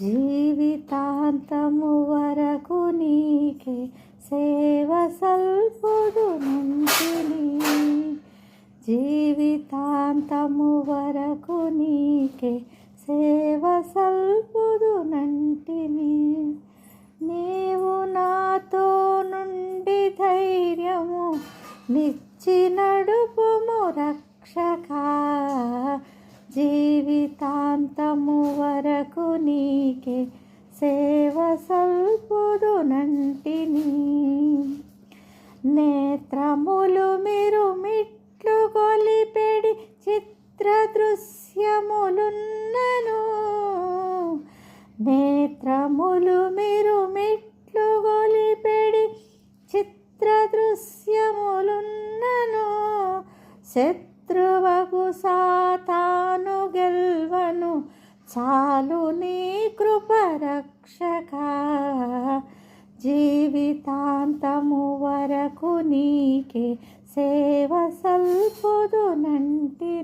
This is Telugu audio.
జీవితాంతము వరకు నీకే సేవ సల్పుదునంటిని. జీవితాంతము వరకు నీకే సేవ సల్పుదునంటిని. నీవు నాతో నుండి ధైర్యము నిచ్చి నడుపుము రక్షకా. జీవితాంతము వరకు నీకే సేవ సల్పుదునంటిని. నేత్రములు మిరుమిట్లు గొలిపెడి చిత్ర దృశ్యములున్నను. నేత్రములు మిరుమిట్లు గొలిపెడి చిత్ర దృశ్యములున్నను. శత్రువగు సాతాను గెల్వను చాలు నీ కృప రక్షకా. జీవితాంతము వరకు నీకే సేవ సల్పుదునంటిని.